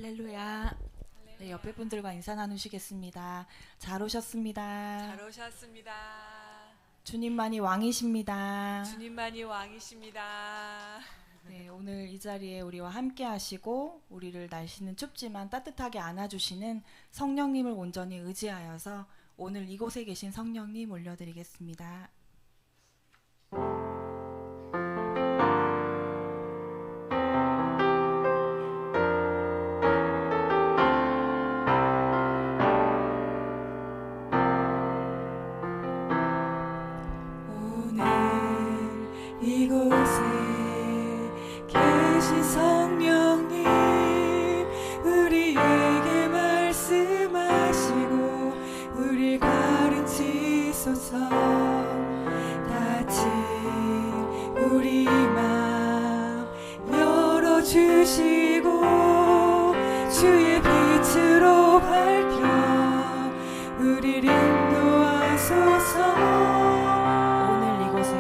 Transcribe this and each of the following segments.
할렐루야. 네, 옆에 분들과 인사 나누시겠습니다. 잘 오셨습니다. 잘 오셨습니다. 주님만이 왕이십니다. 주님만이 왕이십니다. 네, 오늘 이 자리에 우리와 함께 하시고 우리를 날씨는 춥지만 따뜻하게 안아주시는 성령님을 온전히 의지하여서 오늘 이곳에 계신 성령님 올려드리겠습니다. 이곳에 계신 성령님 우리에게 말씀하시고 우리 가르치소서. 다친 우리 맘 열어주시고 주의 빛으로 밝혀 우리를 인도하소서. 오늘 이곳에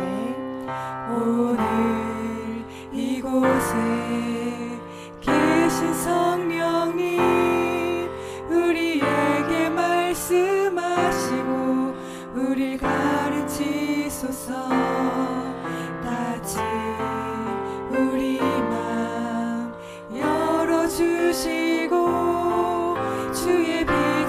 계신 성령님 우리에게 말씀하시고 우리 가르치소서. 다친 우리 맘 열어주시고 주의 빛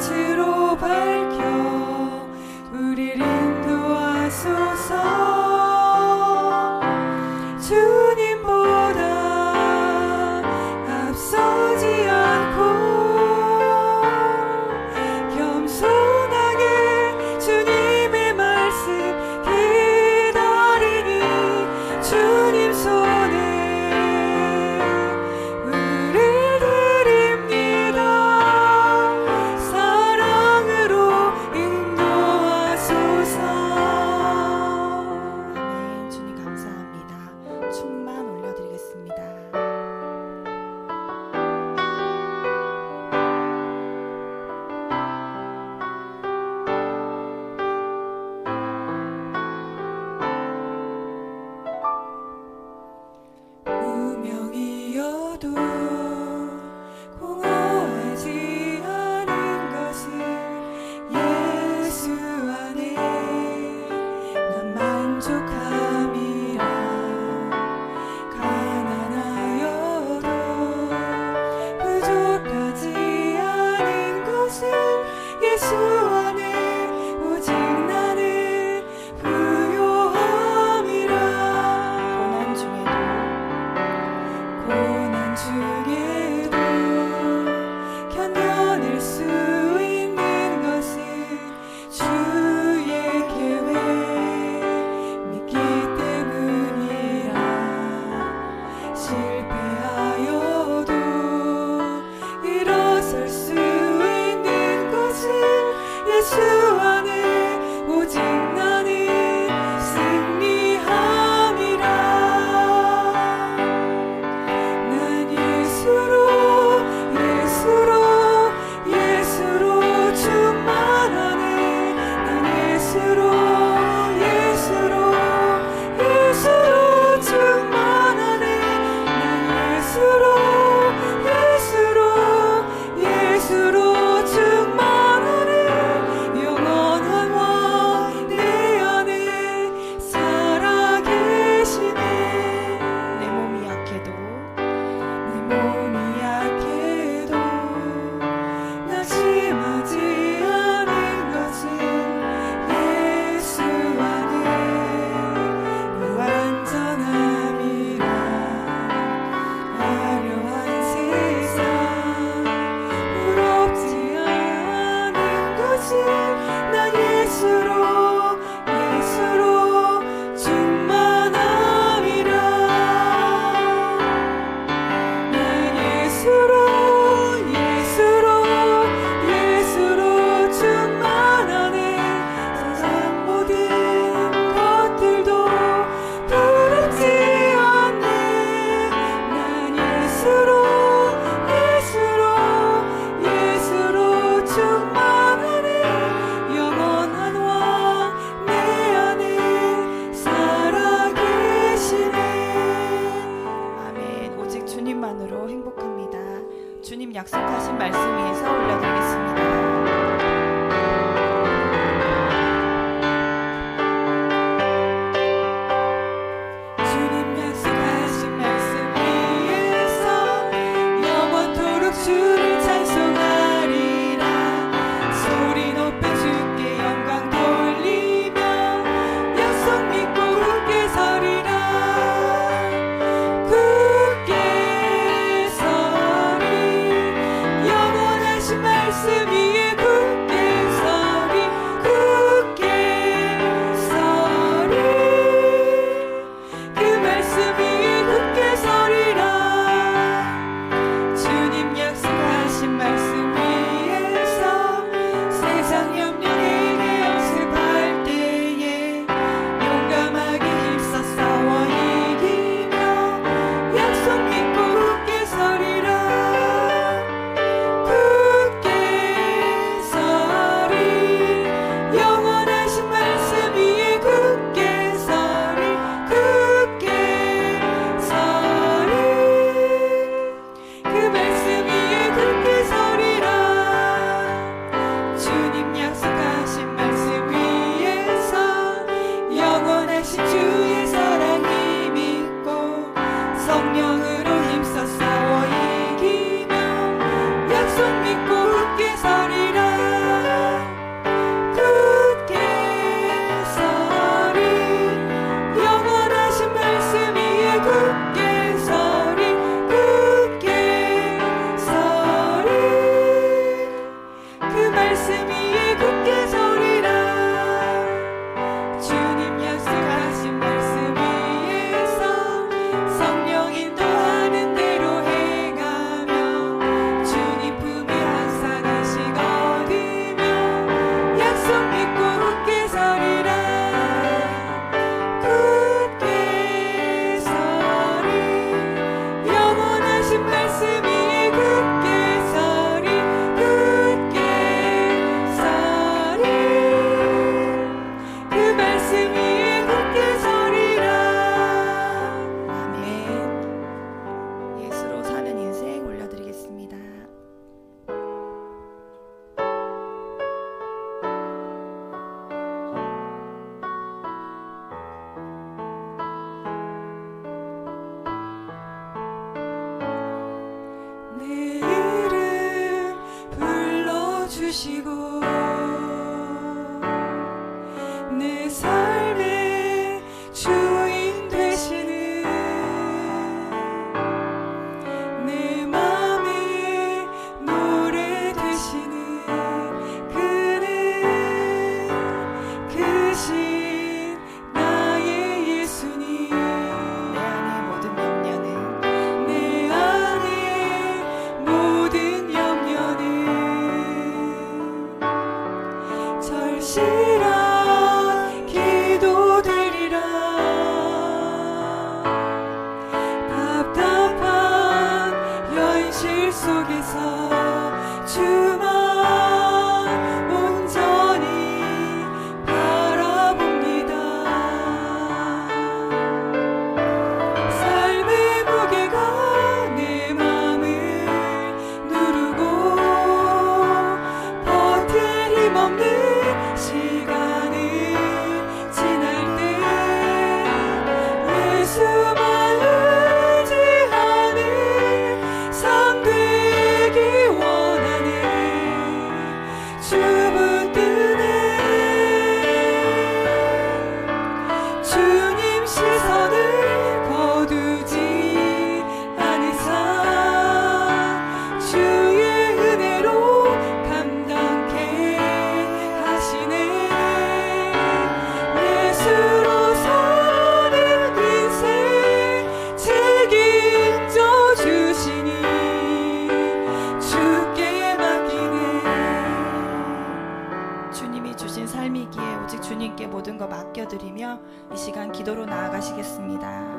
나아가시겠습니다.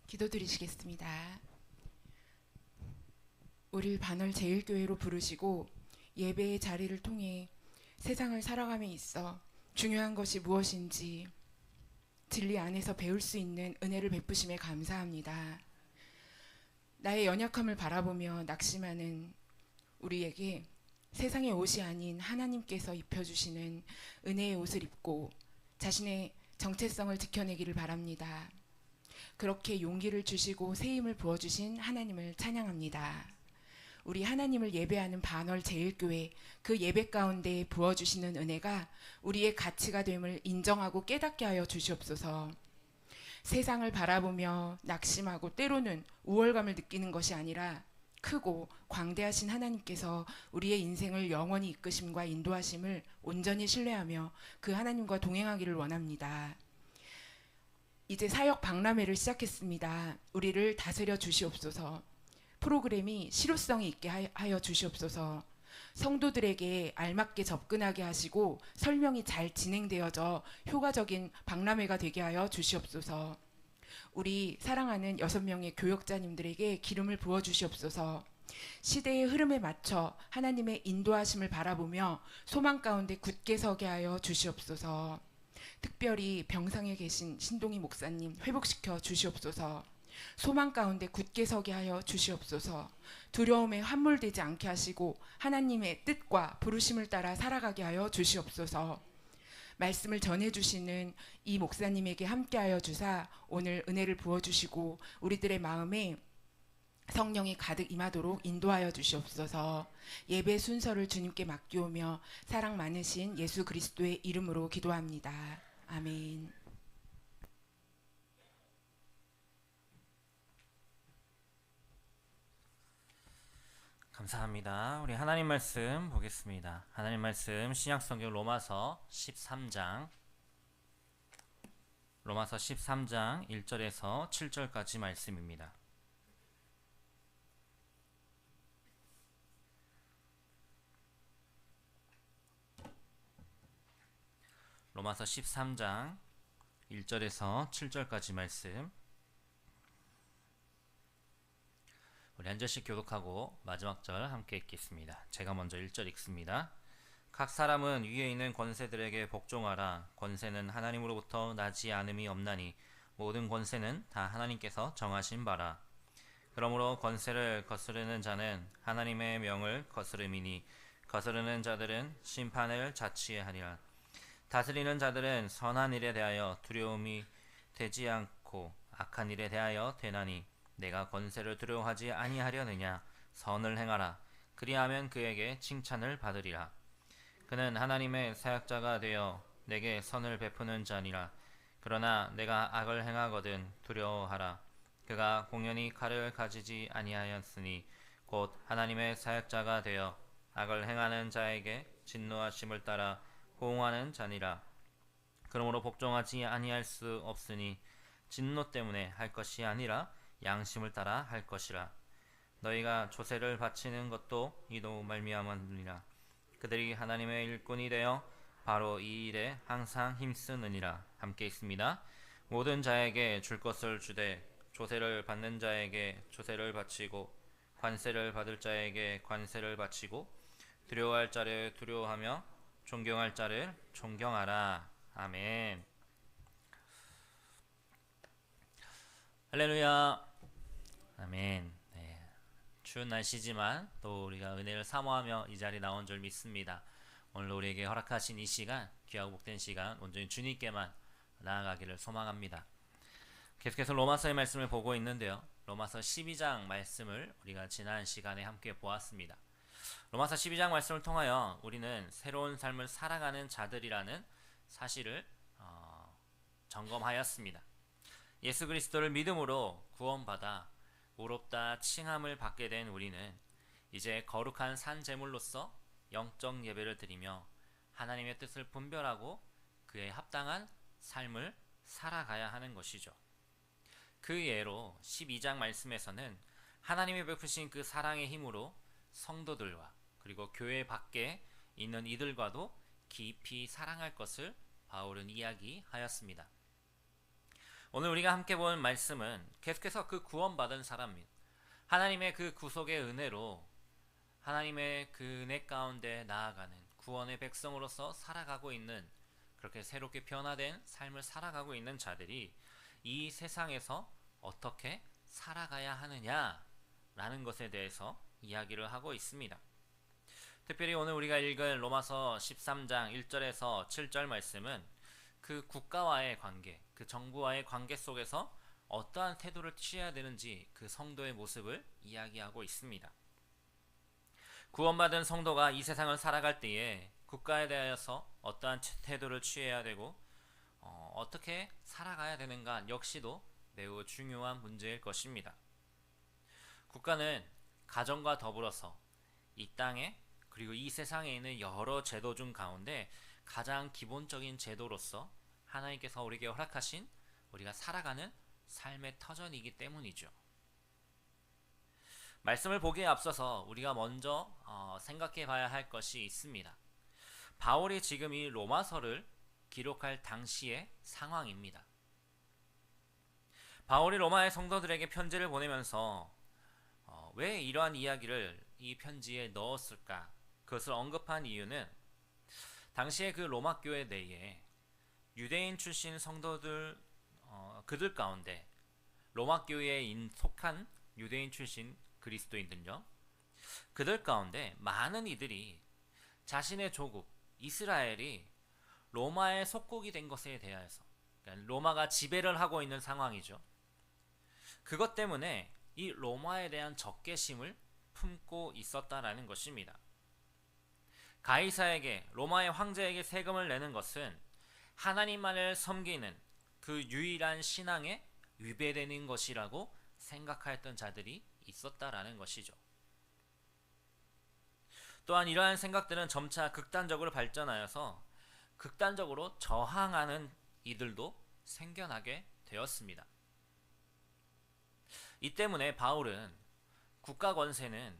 기도드리시겠습니다. 우리를 반월 제일교회로 부르시고 예배의 자리를 통해 세상을 살아감에 있어 중요한 것이 무엇인지 진리 안에서 배울 수 있는 은혜를 베푸심에 감사합니다. 나의 연약함을 바라보며 낙심하는 우리에게 세상의 옷이 아닌 하나님께서 입혀주시는 은혜의 옷을 입고 자신의 정체성을 지켜내기를 바랍니다. 그렇게 용기를 주시고 새 힘을 부어주신 하나님을 찬양합니다. 우리 하나님을 예배하는 반월 제일교회, 그 예배 가운데 부어주시는 은혜가 우리의 가치가 됨을 인정하고 깨닫게 하여 주시옵소서. 세상을 바라보며 낙심하고 때로는 우월감을 느끼는 것이 아니라 크고 광대하신 하나님께서 우리의 인생을 영원히 이끄심과 인도하심을 온전히 신뢰하며 그 하나님과 동행하기를 원합니다. 이제 사역 박람회를 시작했습니다. 우리를 다스려 주시옵소서. 프로그램이 실효성이 있게 하여 주시옵소서. 성도들에게 알맞게 접근하게 하시고 설명이 잘 진행되어져 효과적인 박람회가 되게 하여 주시옵소서. 우리 사랑하는 6명의 교역자님들에게 기름을 부어 주시옵소서. 시대의 흐름에 맞춰 하나님의 인도하심을 바라보며 소망 가운데 굳게 서게 하여 주시옵소서. 특별히 병상에 계신 신동희 목사님 회복시켜 주시옵소서. 소망 가운데 굳게 서게 하여 주시옵소서. 두려움에 함몰되지 않게 하시고 하나님의 뜻과 부르심을 따라 살아가게 하여 주시옵소서. 말씀을 전해주시는 이 목사님에게 함께하여 주사 오늘 은혜를 부어주시고 우리들의 마음에 성령이 가득 임하도록 인도하여 주시옵소서. 예배 순서를 주님께 맡기오며 사랑 많으신 예수 그리스도의 이름으로 기도합니다. 아멘. 감사합니다. 우리 하나님 말씀 보겠습니다. 하나님 말씀 신약성경 로마서 13장 1절에서 7절까지 말씀입니다. 로마서 13장 1절에서 7절까지 말씀, 우리 한 절씩 교독하고 마지막 절 함께 읽겠습니다. 제가 먼저 1절 읽습니다. 각 사람은 위에 있는 권세들에게 복종하라. 권세는 하나님으로부터 나지 않음이 없나니 모든 권세는 다 하나님께서 정하신 바라. 그러므로 권세를 거스르는 자는 하나님의 명을 거스름이니 거스르는 자들은 심판을 자취하리라. 다스리는 자들은 선한 일에 대하여 두려움이 되지 않고 악한 일에 대하여 되나니 내가 권세를 두려워하지 아니하려느냐. 선을 행하라. 그리하면 그에게 칭찬을 받으리라. 그는 하나님의 사역자가 되어 내게 선을 베푸는 자니라. 그러나 내가 악을 행하거든 두려워하라. 그가 공연히 칼을 가지지 아니하였으니 곧 하나님의 사역자가 되어 악을 행하는 자에게 진노하심을 따라 호응하는 자니라. 그러므로 복종하지 아니할 수 없으니 진노 때문에 할 것이 아니라 양심을 따라 할 것이라. 너희가 조세를 바치는 것도 이도 말미암았느니라. 그들이 하나님의 일꾼이 되어 바로 이 일에 항상 힘쓰느니라. 함께 있습니다. 모든 자에게 줄 것을 주되 조세를 받는 자에게 조세를 바치고 관세를 받을 자에게 관세를 바치고 두려워할 자를 두려워하며 존경할 자를 존경하라. 아멘. 할렐루야. 아멘. 네. 추운 날씨지만 또 우리가 은혜를 사모하며 이 자리에 나온 줄 믿습니다. 오늘 우리에게 허락하신 이 시간, 귀하고 복된 시간 온전히 주님께만 나아가기를 소망합니다. 계속해서 로마서의 말씀을 보고 있는데요. 로마서 12장 말씀을 우리가 지난 시간에 함께 보았습니다. 로마서 12장 말씀을 통하여 우리는 새로운 삶을 살아가는 자들이라는 사실을 점검하였습니다. 예수 그리스도를 믿음으로 구원받아 의롭다 칭함을 받게 된 우리는 이제 거룩한 산 제물로서 영적 예배를 드리며 하나님의 뜻을 분별하고 그 그에 합당한 삶을 살아가야 하는 것이죠. 그 예로 12장 말씀에서는 하나님이 베푸신 그 사랑의 힘으로 성도들과 그리고 교회 밖에 있는 이들과도 깊이 사랑할 것을 바울은 이야기하였습니다. 오늘 우리가 함께 본 말씀은 계속해서 그 구원받은 사람, 하나님의 그 구속의 은혜로 하나님의 그 은혜 가운데 나아가는 구원의 백성으로서 살아가고 있는, 그렇게 새롭게 변화된 삶을 살아가고 있는 자들이 이 세상에서 어떻게 살아가야 하느냐라는 것에 대해서 이야기를 하고 있습니다. 특별히 오늘 우리가 읽은 로마서 13장 1절에서 7절 말씀은 그 국가와의 관계, 그 정부와의 관계 속에서 어떠한 태도를 취해야 되는지 그 성도의 모습을 이야기하고 있습니다. 구원받은 성도가 이 세상을 살아갈 때에 국가에 대하여서 어떠한 태도를 취해야 되고 어떻게 살아가야 되는가 역시도 매우 중요한 문제일 것입니다. 국가는 가정과 더불어서 이 땅에 그리고 이 세상에 있는 여러 제도 중 가운데 가장 기본적인 제도로서 하나님께서 우리에게 허락하신 우리가 살아가는 삶의 터전이기 때문이죠. 말씀을 보기에 앞서서 우리가 먼저 생각해 봐야 할 것이 있습니다. 바울이 지금 이 로마서를 기록할 당시의 상황입니다. 바울이 로마의 성도들에게 편지를 보내면서 왜 이러한 이야기를 이 편지에 넣었을까? 그것을 언급한 이유는 당시의 그 로마 교회 내에 유대인 출신 성도들 그들 가운데 로마 교회에 속한 유대인 출신 그리스도인들요, 그들 가운데 많은 이들이 자신의 조국 이스라엘이 로마의 속국이 된 것에 대하여서, 그러니까 로마가 지배를 하고 있는 상황이죠. 그것 때문에 이 로마에 대한 적개심을 품고 있었다라는 것입니다. 가이사에게, 로마의 황제에게 세금을 내는 것은 하나님만을 섬기는 그 유일한 신앙에 위배되는 것이라고 생각하였던 자들이 있었다라는 것이죠. 또한 이러한 생각들은 점차 극단적으로 발전하여서 극단적으로 저항하는 이들도 생겨나게 되었습니다. 이 때문에 바울은 국가 권세는,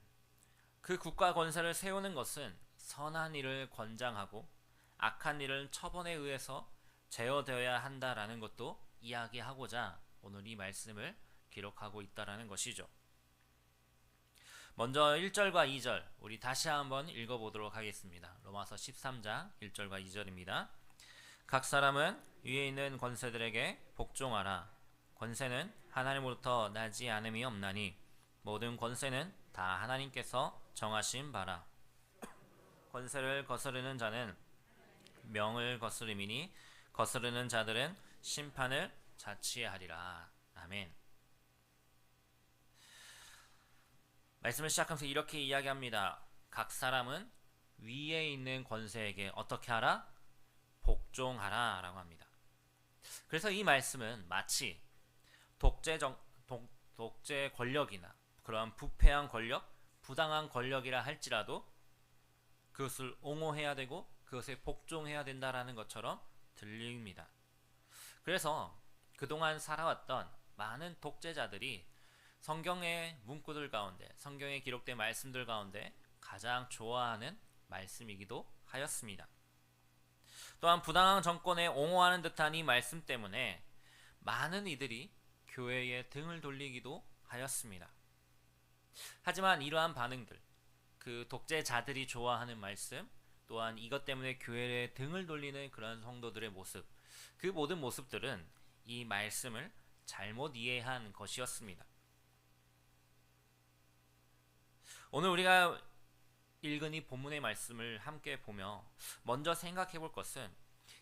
그 국가 권세를 세우는 것은 선한 일을 권장하고 악한 일은 처벌에 의해서 제어되어야 한다라는 것도 이야기하고자 오늘 이 말씀을 기록하고 있다라는 것이죠. 먼저 1절과 2절 우리 다시 한번 읽어보도록 하겠습니다. 로마서 13장 1절과 2절입니다. 각 사람은 위에 있는 권세들에게 복종하라. 권세는 하나님으로부터 나지 않음이 없나니 모든 권세는 다 하나님께서 정하신 바라. 권세를 거스르는 자는 명을 거스름이니 거스르는 자들은 심판을 자취하리라. 아멘. 말씀을 시작하면서 이렇게 이야기합니다. 각 사람은 위에 있는 권세에게 어떻게 하라? 복종하라 라고 합니다. 그래서 이 말씀은 마치 독재 권력이나 그러한 부패한 권력, 부당한 권력이라 할지라도 그것을 옹호해야 되고 그것에 복종해야 된다라는 것처럼 들립니다. 그래서 그동안 살아왔던 많은 독재자들이 성경의 문구들 가운데, 성경에 기록된 말씀들 가운데 가장 좋아하는 말씀이기도 하였습니다. 또한 부당한 정권에 옹호하는 듯한 이 말씀 때문에 많은 이들이 교회에 등을 돌리기도 하였습니다. 하지만 이러한 반응들, 그 독재자들이 좋아하는 말씀, 또한 이것 때문에 교회에 등을 돌리는 그런 성도들의 모습, 그 모든 모습들은 이 말씀을 잘못 이해한 것이었습니다. 오늘 우리가 읽은 이 본문의 말씀을 함께 보며 먼저 생각해 볼 것은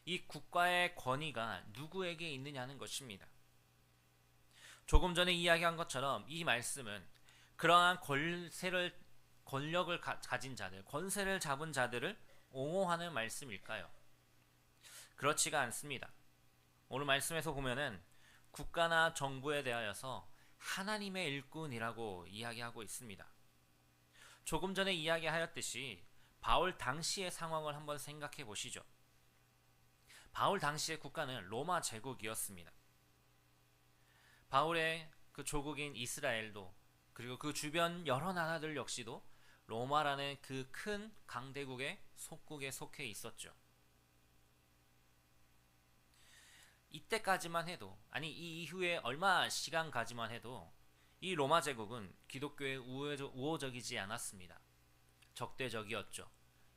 이 국가의 권위가 누구에게 있느냐는 것입니다. 조금 전에 이야기한 것처럼 이 말씀은 그러한 권력을 가진 자들, 권세를 잡은 자들을 옹호하는 말씀일까요? 그렇지가 않습니다. 오늘 말씀에서 보면은 국가나 정부에 대하여서 하나님의 일꾼이라고 이야기하고 있습니다. 조금 전에 이야기하였듯이 바울 당시의 상황을 한번 생각해 보시죠. 바울 당시의 국가는 로마 제국이었습니다. 바울의 그 조국인 이스라엘도 그리고 그 주변 여러 나라들 역시도 로마라는 그 큰 강대국의 속국에 속해 있었죠. 이때까지만 해도, 아니 이 이후에 얼마 시간 가지만 해도 이 로마 제국은 기독교에 우호적이지 않았습니다. 적대적이었죠.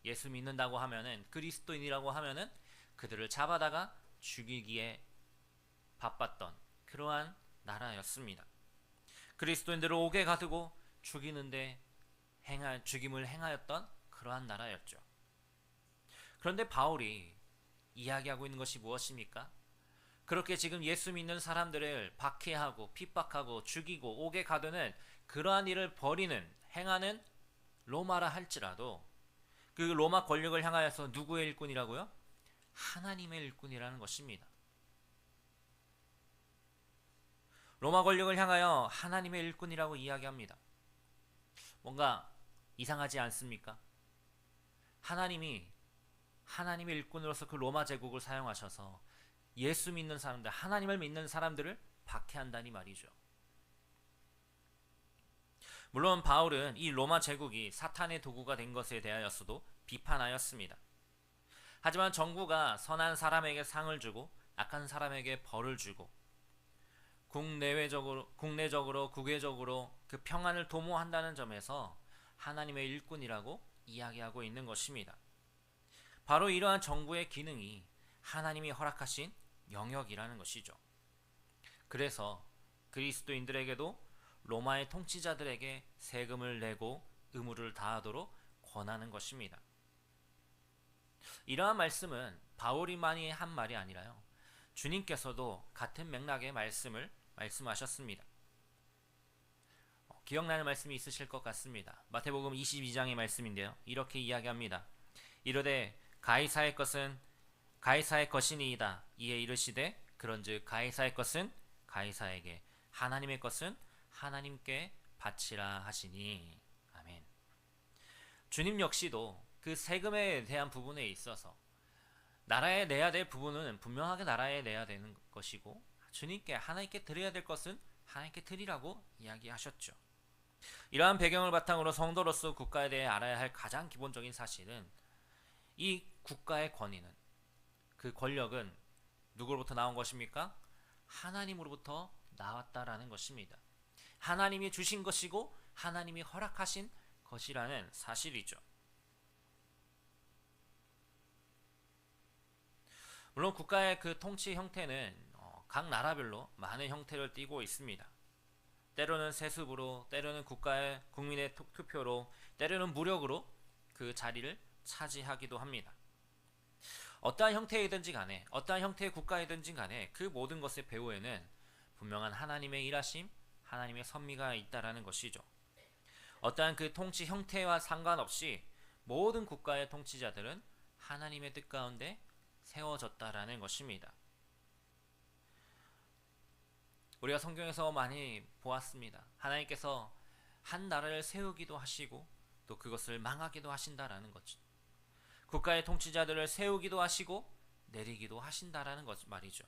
예수 믿는다고 하면은, 그리스도인이라고 하면은 그들을 잡아다가 죽이기에 바빴던 그러한 나라였습니다. 그리스도인들을 옥에 가두고 죽이는데 죽임을 행하였던 그러한 나라였죠. 그런데 바울이 이야기하고 있는 것이 무엇입니까? 그렇게 지금 예수 믿는 사람들을 박해하고 핍박하고 죽이고 옥에 가두는 그러한 일을 행하는 로마라 할지라도 그 로마 권력을 향하여서 누구의 일꾼이라고요? 하나님의 일꾼이라는 것입니다. 로마 권력을 향하여 하나님의 일꾼이라고 이야기합니다. 뭔가 이상하지 않습니까? 하나님의 일꾼으로서 그 로마 제국을 사용하셔서 예수 믿는 사람들, 하나님을 믿는 사람들을 박해한다니 말이죠. 물론 바울은 이 로마 제국이 사탄의 도구가 된 것에 대하여서도 비판하였습니다. 하지만 정부가 선한 사람에게 상을 주고 악한 사람에게 벌을 주고 국내적으로 국외적으로 그 평안을 도모한다는 점에서 하나님의 일꾼이라고 이야기하고 있는 것입니다. 바로 이러한 정부의 기능이 하나님이 허락하신 영역이라는 것이죠. 그래서 그리스도인들에게도 로마의 통치자들에게 세금을 내고 의무를 다하도록 권하는 것입니다. 이러한 말씀은 바울이만이 한 말이 아니라요, 주님께서도 같은 맥락의 말씀을 말씀하셨습니다. 기억나는 말씀이 있으실 것 같습니다. 마태복음 22장의 말씀인데요, 이렇게 이야기합니다. 이르되 가이사의 것은 가이사의 것이니이다. 이에 이르시되 그런즉 가이사의 것은 가이사에게, 하나님의 것은 하나님께 바치라 하시니. 아멘. 주님 역시도 그 세금에 대한 부분에 있어서 나라에 내야 될 부분은 분명하게 나라에 내야 되는 것이고, 주님께 하나님께 드려야 될 것은 하나님께 드리라고 이야기하셨죠. 이러한 배경을 바탕으로 성도로서 국가에 대해 알아야 할 가장 기본적인 사실은 이 국가의 권위는, 그 권력은 누구로부터 나온 것입니까? 하나님으로부터 나왔다라는 것입니다. 하나님이 주신 것이고 하나님이 허락하신 것이라는 사실이죠. 물론 국가의 그 통치 형태는 각 나라별로 많은 형태를 띠고 있습니다. 때로는 세습으로, 때로는 국민의 투표로, 때로는 무력으로 그 자리를 차지하기도 합니다. 어떠한 형태이든지 간에, 어떠한 형태의 국가이든지 간에 그 모든 것의 배후에는 분명한 하나님의 일하심, 하나님의 섭리가 있다라는 것이죠. 어떠한 그 통치 형태와 상관없이 모든 국가의 통치자들은 하나님의 뜻 가운데 세워졌다라는 것입니다. 우리가 성경에서 많이 보았습니다. 하나님께서 한 나라를 세우기도 하시고 또 그것을 망하기도 하신다라는 거죠. 국가의 통치자들을 세우기도 하시고 내리기도 하신다라는 것 말이죠.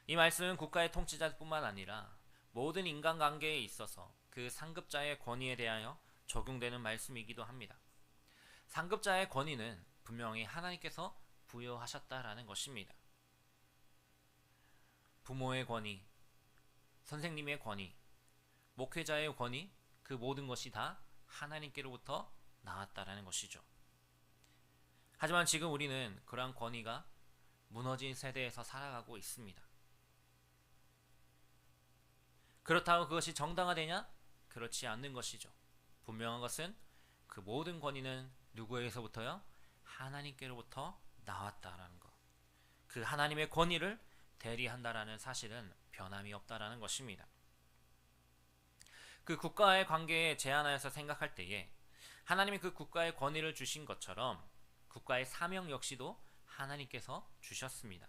이 말씀은 국가의 통치자뿐만 아니라 모든 인간관계에 있어서 그 상급자의 권위에 대하여 적용되는 말씀이기도 합니다. 상급자의 권위는 분명히 하나님께서 부여하셨다라는 것입니다. 부모의 권위, 선생님의 권위, 목회자의 권위, 그 모든 것이 다 하나님께로부터 나왔다라는 것이죠. 하지만 지금 우리는 그러한 권위가 무너진 세대에서 살아가고 있습니다. 그렇다고 그것이 정당화되냐? 그렇지 않는 것이죠. 분명한 것은 그 모든 권위는 누구에게서부터요? 하나님께로부터 나왔다라는 것. 그 하나님의 권위를 대리한다라는 사실은 변함이 없다라는 것입니다. 그 국가의 관계에 제한하여서 생각할 때에 하나님이 그 국가의 권위를 주신 것처럼 국가의 사명 역시도 하나님께서 주셨습니다.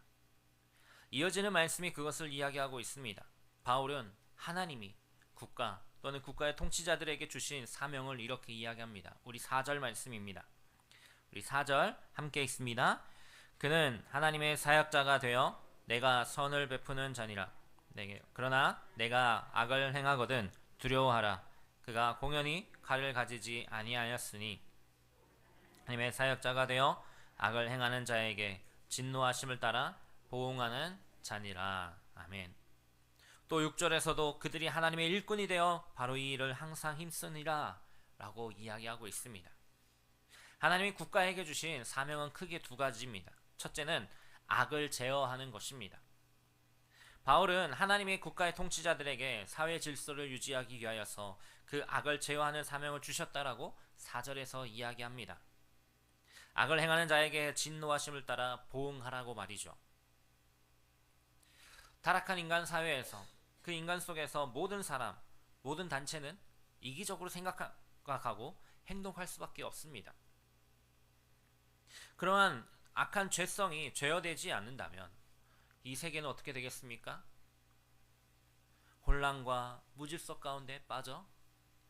이어지는 말씀이 그것을 이야기하고 있습니다. 바울은 하나님이 국가 또는 국가의 통치자들에게 주신 사명을 이렇게 이야기합니다. 우리 4절 말씀입니다. 우리 4절 함께 읽습니다. 그는 하나님의 사역자가 되어 내가 선을 베푸는 자니라. 그러나 내가 악을 행하거든 두려워하라. 그가 공연히 칼을 가지지 아니하였으니 하나님의 사역자가 되어 악을 행하는 자에게 진노하심을 따라 보응하는 자니라. 아멘. 또 6절에서도 그들이 하나님의 일꾼이 되어 바로 이 일을 항상 힘쓰니라 라고 이야기하고 있습니다. 하나님이 국가에게 주신 사명은 크게 두 가지입니다. 첫째는 악을 제어하는 것입니다. 바울은 하나님의 국가의 통치자들에게 사회 질서를 유지하기 위하여서 그 악을 제어하는 사명을 주셨다라고 4절에서 이야기합니다. 악을 행하는 자에게 진노하심을 따라 보응하라고 말이죠. 타락한 인간 사회에서 그 인간 속에서 모든 사람, 모든 단체는 이기적으로 생각하고 행동할 수밖에 없습니다. 그러한 악한 죄성이 제어되지 않는다면 이 세계는 어떻게 되겠습니까? 혼란과 무질서 가운데 빠져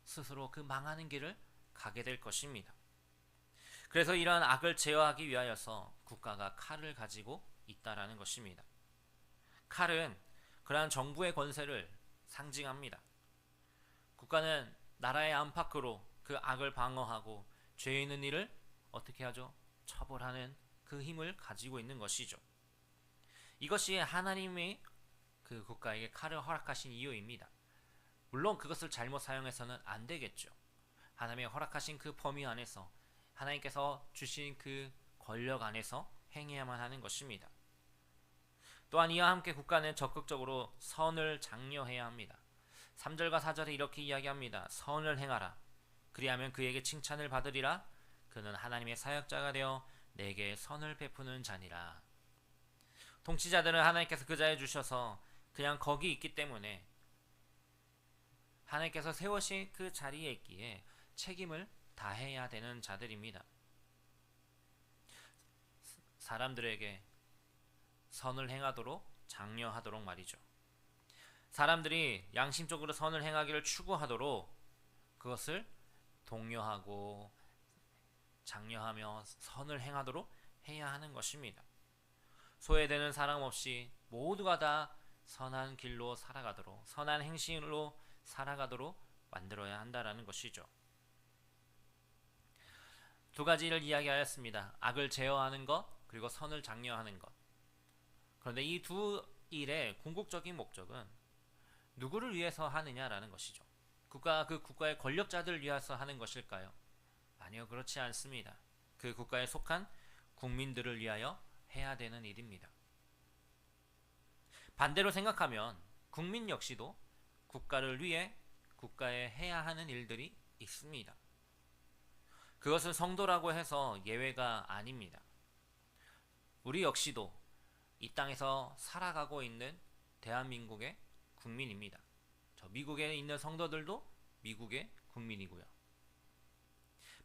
스스로 그 망하는 길을 가게 될 것입니다. 그래서 이러한 악을 제어하기 위하여서 국가가 칼을 가지고 있다라는 것입니다. 칼은 그러한 정부의 권세를 상징합니다. 국가는 나라의 안팎으로 그 악을 방어하고 죄 있는 일을 어떻게 하죠? 처벌하는 그 힘을 가지고 있는 것이죠. 이것이 하나님이 그 국가에게 칼을 허락하신 이유입니다. 물론 그것을 잘못 사용해서는 안 되겠죠. 하나님의 허락하신 그 범위 안에서 하나님께서 주신 그 권력 안에서 행해야만 하는 것입니다. 또한 이와 함께 국가는 적극적으로 선을 장려해야 합니다. 3절과 4절에 이렇게 이야기합니다. 선을 행하라. 그리하면 그에게 칭찬을 받으리라. 그는 하나님의 사역자가 되어 내게 선을 베푸는 자니라. 통치자들은 하나님께서 그 자에 주셔서 그냥 거기 있기 때문에 하나님께서 세우신 그 자리에 있기에 책임을 다해야 되는 자들입니다. 사람들에게 선을 행하도록 장려하도록 말이죠. 사람들이 양심적으로 선을 행하기를 추구하도록 그것을 독려하고 장려하며 선을 행하도록 해야 하는 것입니다. 소외되는 사람 없이 모두가 다 선한 길로 살아가도록, 선한 행실로 살아가도록 만들어야 한다라는 것이죠. 두 가지를 이야기하였습니다. 악을 제어하는 것, 그리고 선을 장려하는 것. 그런데 이 두 일의 궁극적인 목적은 누구를 위해서 하느냐라는 것이죠. 그 국가의 권력자들을 위해서 하는 것일까요? 아니요, 그렇지 않습니다. 그 국가에 속한 국민들을 위하여 해야 되는 일입니다. 반대로 생각하면 국민 역시도 국가를 위해 국가에 해야 하는 일들이 있습니다. 그것은 성도라고 해서 예외가 아닙니다. 우리 역시도 이 땅에서 살아가고 있는 대한민국의 국민입니다. 저 미국에 있는 성도들도 미국의 국민이고요.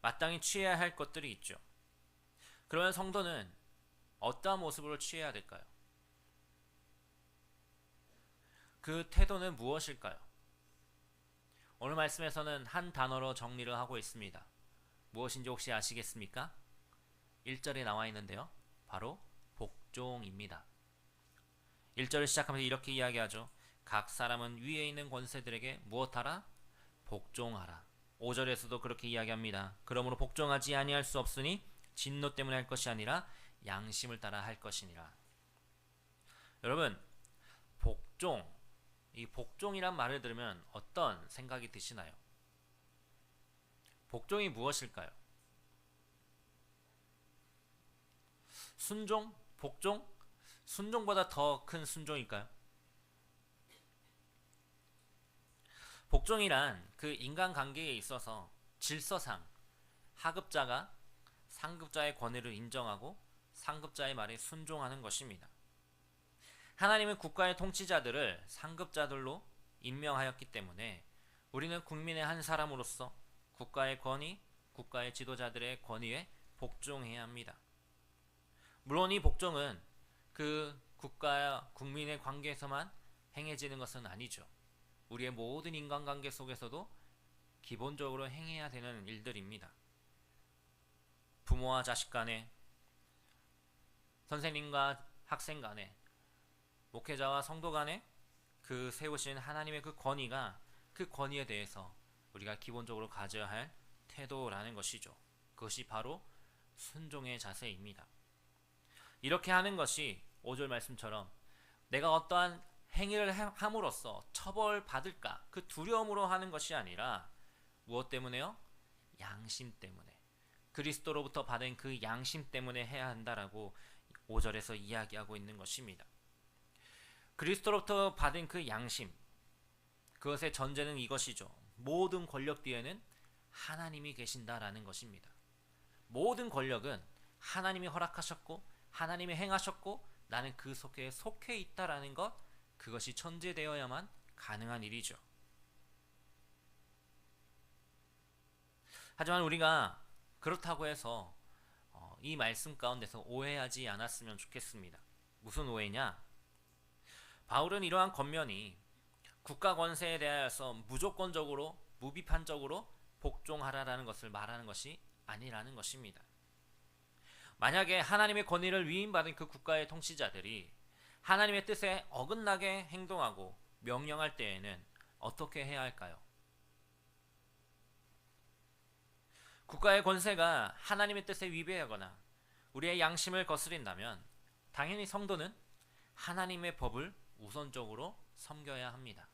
마땅히 취해야 할 것들이 있죠. 그러면 성도는 어떠한 모습으로 취해야 될까요? 그 태도는 무엇일까요? 오늘 말씀에서는 한 단어로 정리를 하고 있습니다. 무엇인지 혹시 아시겠습니까? 1절에 나와 있는데요. 바로 복종입니다. 1절을 시작하면서 이렇게 이야기하죠. 각 사람은 위에 있는 권세들에게 무엇하라? 복종하라. 5절에서도 그렇게 이야기합니다. 그러므로 복종하지 아니할 수 없으니 진노 때문에 할 것이 아니라 양심을 따라 할 것이니라. 여러분, 복종, 이 복종이란 말을 들으면 어떤 생각이 드시나요? 복종이 무엇일까요? 순종? 복종? 순종보다 더 큰 순종일까요? 복종이란 그 인간관계에 있어서 질서상 하급자가 상급자의 권위를 인정하고 상급자의 말에 순종하는 것입니다. 하나님은 국가의 통치자들을 상급자들로 임명하였기 때문에 우리는 국민의 한 사람으로서 국가의 권위, 국가의 지도자들의 권위에 복종해야 합니다. 물론 이 복종은 그 국가와 국민의 관계에서만 행해지는 것은 아니죠. 우리의 모든 인간관계 속에서도 기본적으로 행해야 되는 일들입니다. 부모와 자식 간에, 선생님과 학생 간에, 목회자와 성도 간에 그 세우신 하나님의 그 권위가, 그 권위에 대해서 우리가 기본적으로 가져야 할 태도라는 것이죠. 그것이 바로 순종의 자세입니다. 이렇게 하는 것이 5절 말씀처럼 내가 어떠한 행위를 함으로써 처벌받을까 그 두려움으로 하는 것이 아니라 무엇 때문에요? 양심 때문에, 그리스도로부터 받은 그 양심 때문에 해야 한다라고 5절에서 이야기하고 있는 것입니다. 그리스도로부터 받은 그 양심, 그것의 전제는 이것이죠. 모든 권력 뒤에는 하나님이 계신다라는 것입니다. 모든 권력은 하나님이 허락하셨고 하나님이 행하셨고 나는 그 속에 속해 있다라는 것, 그것이 전제되어야만 가능한 일이죠. 하지만 우리가 그렇다고 해서 이 말씀 가운데서 오해하지 않았으면 좋겠습니다. 무슨 오해냐? 바울은 이러한 권면이 국가 권세에 대하여서 무조건적으로 무비판적으로 복종하라라는 것을 말하는 것이 아니라는 것입니다. 만약에 하나님의 권위를 위임받은 그 국가의 통치자들이 하나님의 뜻에 어긋나게 행동하고 명령할 때에는 어떻게 해야 할까요? 국가의 권세가 하나님의 뜻에 위배하거나 우리의 양심을 거스린다면 당연히 성도는 하나님의 법을 우선적으로 섬겨야 합니다.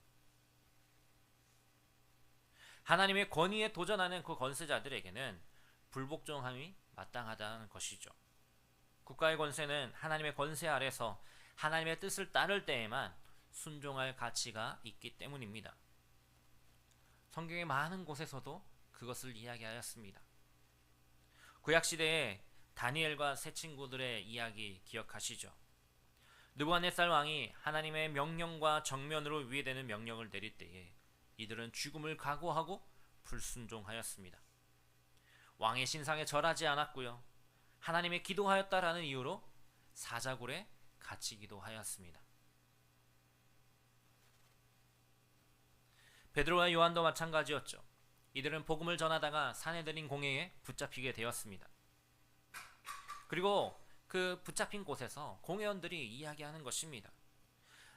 하나님의 권위에 도전하는 그 권세자들에게는 불복종함이 마땅하다는 것이죠. 국가의 권세는 하나님의 권세 아래서 하나님의 뜻을 따를 때에만 순종할 가치가 있기 때문입니다. 성경의 많은 곳에서도 그것을 이야기하였습니다. 구약시대에 다니엘과 세 친구들의 이야기 기억하시죠? 느부갓네살 왕이 하나님의 명령과 정면으로 위배되는 명령을 내릴 때에 이들은 죽음을 각오하고 불순종하였습니다. 왕의 신상에 절하지 않았고요. 하나님의 기도하였다라는 이유로 사자굴에 갇히기도 하였습니다. 베드로와 요한도 마찬가지였죠. 이들은 복음을 전하다가 사내들인 공회에 붙잡히게 되었습니다. 그리고 그 붙잡힌 곳에서 공회원들이 이야기하는 것입니다.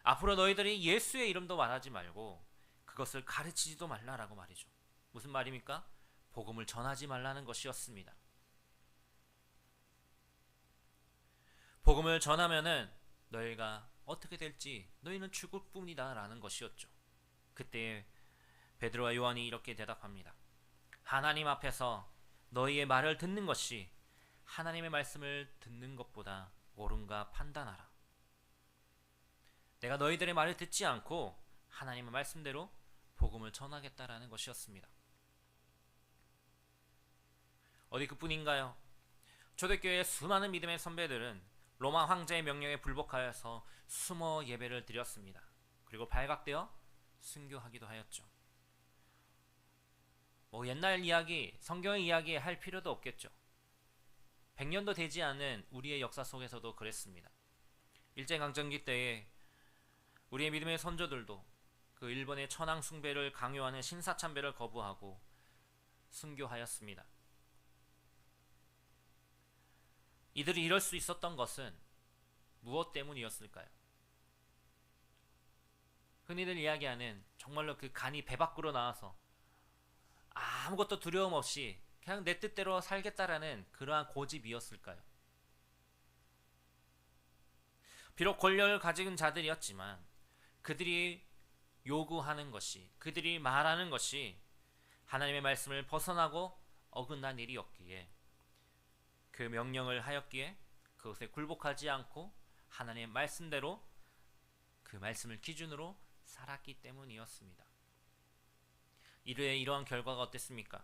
앞으로 너희들이 예수의 이름도 말하지 말고 그것을 가르치지도 말라라고 말이죠. 무슨 말입니까? 복음을 전하지 말라는 것이었습니다. 복음을 전하면은 너희가 어떻게 될지 너희는 죽을 뿐이다 라는 것이었죠. 그때 베드로와 요한이 이렇게 대답합니다. 하나님 앞에서 너희의 말을 듣는 것이 하나님의 말씀을 듣는 것보다 옳은가 판단하라. 내가 너희들의 말을 듣지 않고 하나님의 말씀대로 복음을 전하겠다라는 것이었습니다. 어디 그뿐인가요? 초대교회의 수많은 믿음의 선배들은 로마 황제의 명령에 불복하여서 숨어 예배를 드렸습니다. 그리고 발각되어 순교하기도 하였죠. 옛날 이야기, 성경의 이야기 할 필요도 없겠죠. 100년도 되지 않은 우리의 역사 속에서도 그랬습니다. 일제강점기 때에 우리의 믿음의 선조들도 그 일본의 천황 숭배를 강요하는 신사참배를 거부하고 순교하였습니다. 이들이 이럴 수 있었던 것은 무엇 때문이었을까요? 흔히들 이야기하는 정말로 그 간이 배 밖으로 나와서 아무것도 두려움 없이 그냥 내 뜻대로 살겠다라는 그러한 고집이었을까요? 비록 권력을 가진 자들이었지만 그들이 요구하는 것이, 그들이 말하는 것이 하나님의 말씀을 벗어나고 어긋난 일이었기에, 그 명령을 하였기에 그것에 굴복하지 않고 하나님의 말씀대로 그 말씀을 기준으로 살았기 때문이었습니다. 이르에 이러한 결과가 어땠습니까?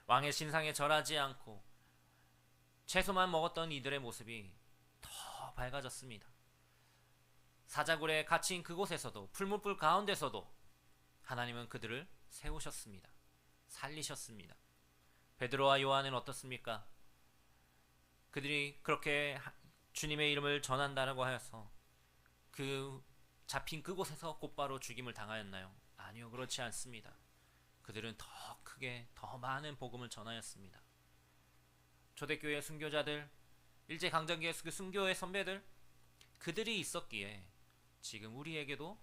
왕의 신상에 절하지 않고 채소만 먹었던 이들의 모습이 더 밝아졌습니다. 사자굴에 갇힌 그곳에서도, 풀무불 가운데서도 하나님은 그들을 세우셨습니다. 살리셨습니다. 베드로와 요한은 어떻습니까? 그들이 그렇게 주님의 이름을 전한다라고 하여서 그 잡힌 그곳에서 곧바로 죽임을 당하였나요? 아니요, 그렇지 않습니다. 그들은 더 크게, 더 많은 복음을 전하였습니다. 초대교회 순교자들, 일제강점기의 그 순교의 선배들, 그들이 있었기에 지금 우리에게도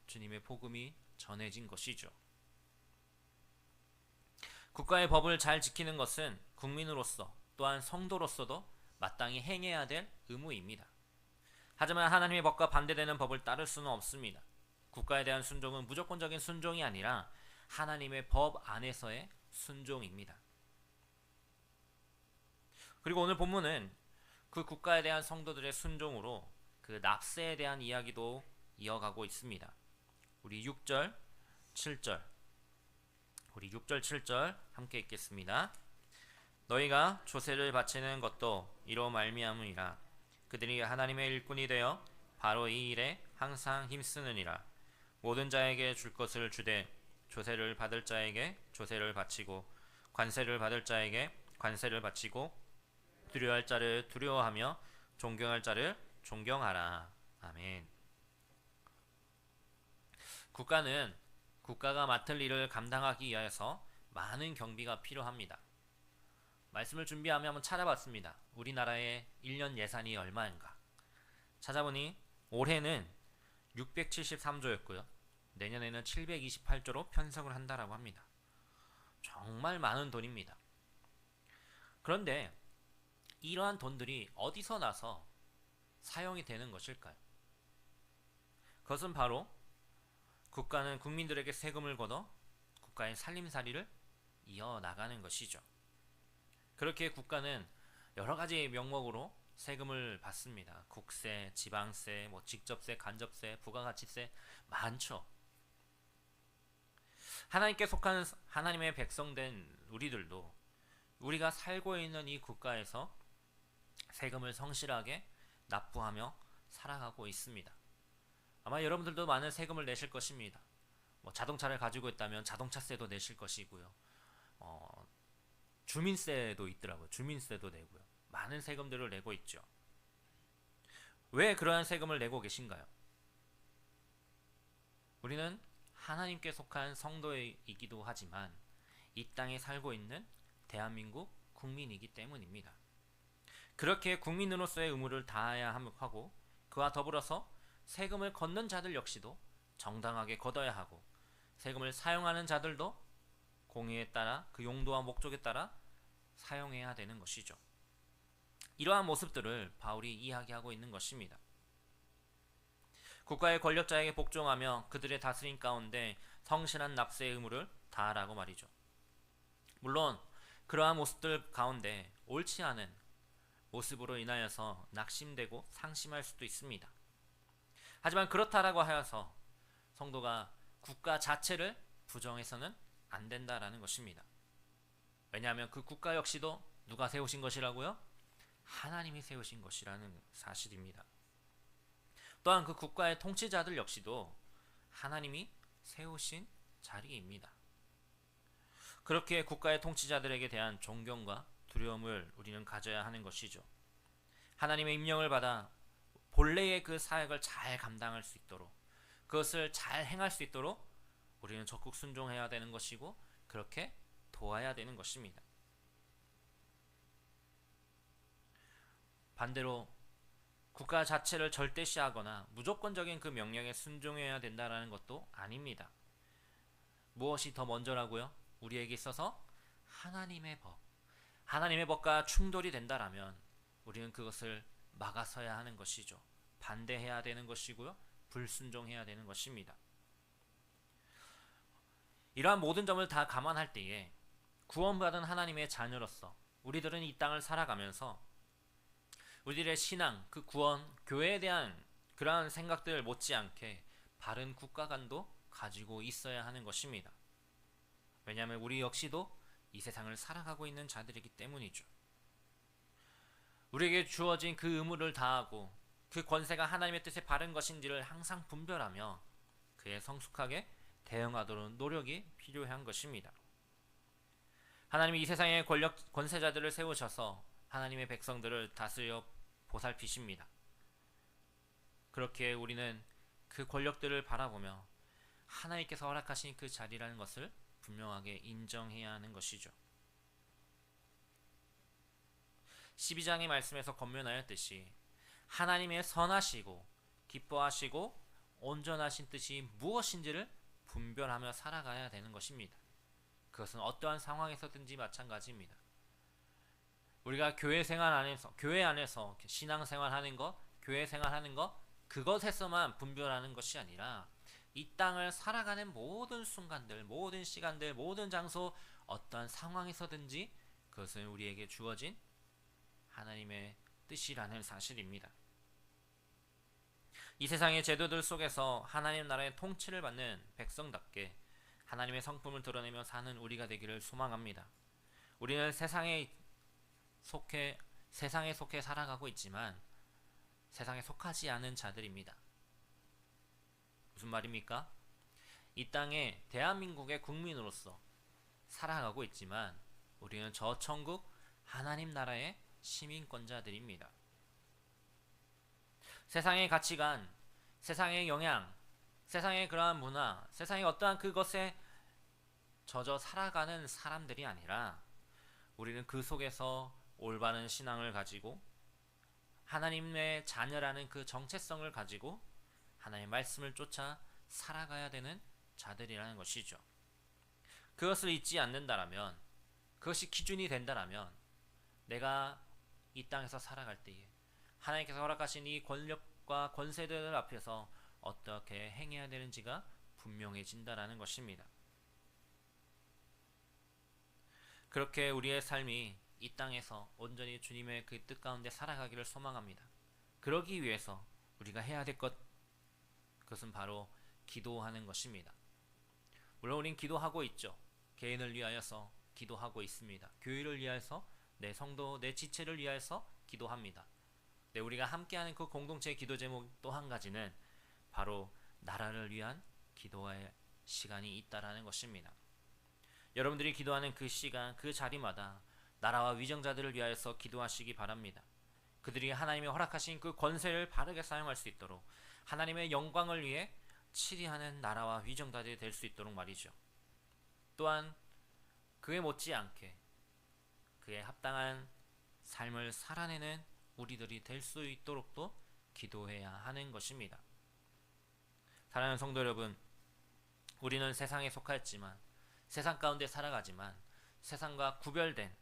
주님의 복음이 전해진 것이죠. 국가의 법을 잘 지키는 것은 국민으로서 또한 성도로서도 마땅히 행해야 될 의무입니다. 하지만 하나님의 법과 반대되는 법을 따를 수는 없습니다. 국가에 대한 순종은 무조건적인 순종이 아니라 하나님의 법 안에서의 순종입니다. 그리고 오늘 본문은 그 국가에 대한 성도들의 순종으로 그 납세에 대한 이야기도 이어가고 있습니다. 우리 6절, 7절 함께 읽겠습니다. 너희가 조세를 바치는 것도 이로 말미암으니라. 그들이 하나님의 일꾼이 되어 바로 이 일에 항상 힘쓰느니라. 모든 자에게 줄 것을 주되 조세를 받을 자에게 조세를 바치고 관세를 받을 자에게 관세를 바치고 두려워할 자를 두려워하며 존경할 자를 존경하라. 아멘. 국가가 맡을 일을 감당하기 위해서 많은 경비가 필요합니다. 말씀을 준비하며 한번 찾아봤습니다. 우리나라의 1년 예산이 얼마인가? 찾아보니 올해는 673조였고요. 내년에는 728조로 편성을 한다라고 합니다. 정말 많은 돈입니다. 그런데 이러한 돈들이 어디서 나서 사용이 되는 것일까요? 그것은 바로 국가는 국민들에게 세금을 걷어 국가의 살림살이를 이어나가는 것이죠. 그렇게 국가는 여러 가지 명목으로 세금을 받습니다. 국세, 지방세, 직접세, 간접세, 부가가치세 많죠. 하나님께 속한 하나님의 백성된 우리들도 우리가 살고 있는 이 국가에서 세금을 성실하게 납부하며 살아가고 있습니다. 아마 여러분들도 많은 세금을 내실 것입니다. 자동차를 가지고 있다면 자동차세도 내실 것이고요. 주민세도 있더라고요. 주민세도 내고요. 많은 세금들을 내고 있죠. 왜 그러한 세금을 내고 계신가요? 우리는 하나님께 속한 성도이기도 하지만 이 땅에 살고 있는 대한민국 국민이기 때문입니다. 그렇게 국민으로서의 의무를 다해야 하고 그와 더불어서 세금을 걷는 자들 역시도 정당하게 걷어야 하고 세금을 사용하는 자들도 공의에 따라 그 용도와 목적에 따라 사용해야 되는 것이죠. 이러한 모습들을 바울이 이야기하고 있는 것입니다. 국가의 권력자에게 복종하며 그들의 다스림 가운데 성실한 납세의 의무를 다하라고 말이죠. 물론 그러한 모습들 가운데 옳지 않은 모습으로 인하여서 낙심되고 상심할 수도 있습니다. 하지만 그렇다라고 하여서 성도가 국가 자체를 부정해서는 안 된다라는 것입니다. 왜냐하면 그 국가 역시도 누가 세우신 것이라고요? 하나님이 세우신 것이라는 사실입니다. 또한 그 국가의 통치자들 역시도 하나님이 세우신 자리입니다. 그렇게 국가의 통치자들에게 대한 존경과 두려움을 우리는 가져야 하는 것이죠. 하나님의 임령을 받아 본래의 그 사역을 잘 감당할 수 있도록 그것을 잘 행할 수 있도록 우리는 적극 순종해야 되는 것이고 그렇게 도와야 되는 것입니다. 반대로 국가 자체를 절대시하거나 무조건적인 그 명령에 순종해야 된다는 것도 아닙니다. 무엇이 더 먼저라고요? 우리에게 있어서 하나님의 법. 하나님의 법과 충돌이 된다라면 우리는 그것을 막아서야 하는 것이죠. 반대해야 되는 것이고요. 불순종해야 되는 것입니다. 이러한 모든 점을 다 감안할 때에 구원받은 하나님의 자녀로서 우리들은 이 땅을 살아가면서 우리들의 신앙, 그 구원, 교회에 대한 그러한 생각들 못지않게 바른 국가관도 가지고 있어야 하는 것입니다. 왜냐하면 우리 역시도 이 세상을 살아가고 있는 자들이기 때문이죠. 우리에게 주어진 그 의무를 다하고 그 권세가 하나님의 뜻에 바른 것인지를 항상 분별하며 그에 성숙하게 대응하도록 노력이 필요한 것입니다. 하나님이 이 세상의 권세자들을 세우셔서 하나님의 백성들을 다스려 보살피십니다. 그렇게 우리는 그 권력들을 바라보며 하나님께서 허락하신 그 자리라는 것을 분명하게 인정해야 하는 것이죠. 12장의 말씀에서 권면하였듯이 하나님의 선하시고 기뻐하시고 온전하신 뜻이 무엇인지를 분별하며 살아가야 되는 것입니다. 그것은 어떠한 상황에서든지 마찬가지입니다. 우리가 교회 안에서 신앙생활하는 것, 교회 생활하는 것, 그것에서만 분별하는 것이 아니라 이 땅을 살아가는 모든 순간들, 모든 시간들, 모든 장소, 어떠한 상황에서든지 그것은 우리에게 주어진 하나님의 뜻이라는 사실입니다. 이 세상의 제도들 속에서 하나님 나라의 통치를 받는 백성답게 하나님의 성품을 드러내며 사는 우리가 되기를 소망합니다. 우리는 세상에 속해 살아가고 있지만 세상에 속하지 않은 자들입니다. 무슨 말입니까? 이 땅에 대한민국의 국민으로서 살아가고 있지만 우리는 저 천국 하나님 나라의 시민권자들입니다. 세상의 가치관, 세상의 영향, 세상의 그러한 문화, 세상의 어떠한 그것에 젖어 살아가는 사람들이 아니라 우리는 그 속에서 올바른 신앙을 가지고 하나님의 자녀라는 그 정체성을 가지고 하나님의 말씀을 쫓아 살아가야 되는 자들이라는 것이죠. 그것을 잊지 않는다라면, 그것이 기준이 된다라면 내가 이 땅에서 살아갈 때에 하나님께서 허락하신 이 권력과 권세들 앞에서 어떻게 행해야 되는지가 분명해진다라는 것입니다. 그렇게 우리의 삶이 이 땅에서 온전히 주님의 그 뜻 가운데 살아가기를 소망합니다. 그러기 위해서 우리가 해야 될 그것은 바로 기도하는 것입니다. 물론 우린 기도하고 있죠. 개인을 위하여서 기도하고 있습니다. 교회를 위하여서, 내 성도, 내 지체를 위하여서 기도합니다. 네, 우리가 함께하는 그 공동체의 기도 제목 또 한 가지는 바로 나라를 위한 기도의 시간이 있다라는 것입니다. 여러분들이 기도하는 그 시간, 그 자리마다 나라와 위정자들을 위하여서 기도하시기 바랍니다. 그들이 하나님의 허락하신 그 권세를 바르게 사용할 수 있도록 하나님의 영광을 위해 치리하는 나라와 위정자들이 될 수 있도록 말이죠. 또한 그에 못지않게 그에 합당한 삶을 살아내는 우리들이 될 수 있도록도 기도해야 하는 것입니다. 사랑하는 성도 여러분, 우리는 세상에 속하였지만, 세상 가운데 살아가지만 세상과 구별된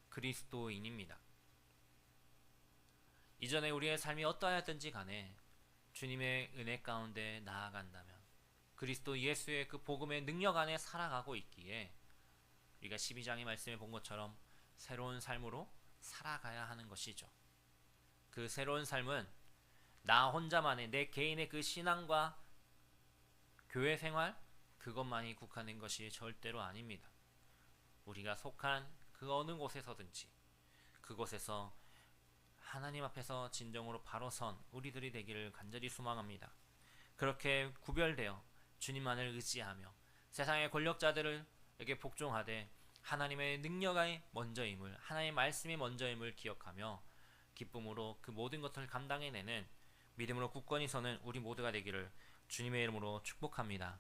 그리스도인입니다. 이전에 우리의 삶이 어떠하였든지 간에 주님의 은혜 가운데 나아간다면, 그리스도 예수의 그 복음의 능력 안에 살아가고 있기에 우리가 12장의 말씀에 본 것처럼 새로운 삶으로 살아가야 하는 것이죠. 그 새로운 삶은 나 혼자만의, 내 개인의 그 신앙과 교회 생활, 그것만이 국한된 것이 절대로 아닙니다. 우리가 속한 그 어느 곳에서든지 그곳에서 하나님 앞에서 진정으로 바로 선 우리들이 되기를 간절히 소망합니다. 그렇게 구별되어 주님만을 의지하며 세상의 권력자들에게 복종하되 하나님의 능력의 먼저임을, 하나님의 말씀이 먼저임을 기억하며 기쁨으로 그 모든 것을 감당해내는 믿음으로 굳건히 서는 우리 모두가 되기를 주님의 이름으로 축복합니다.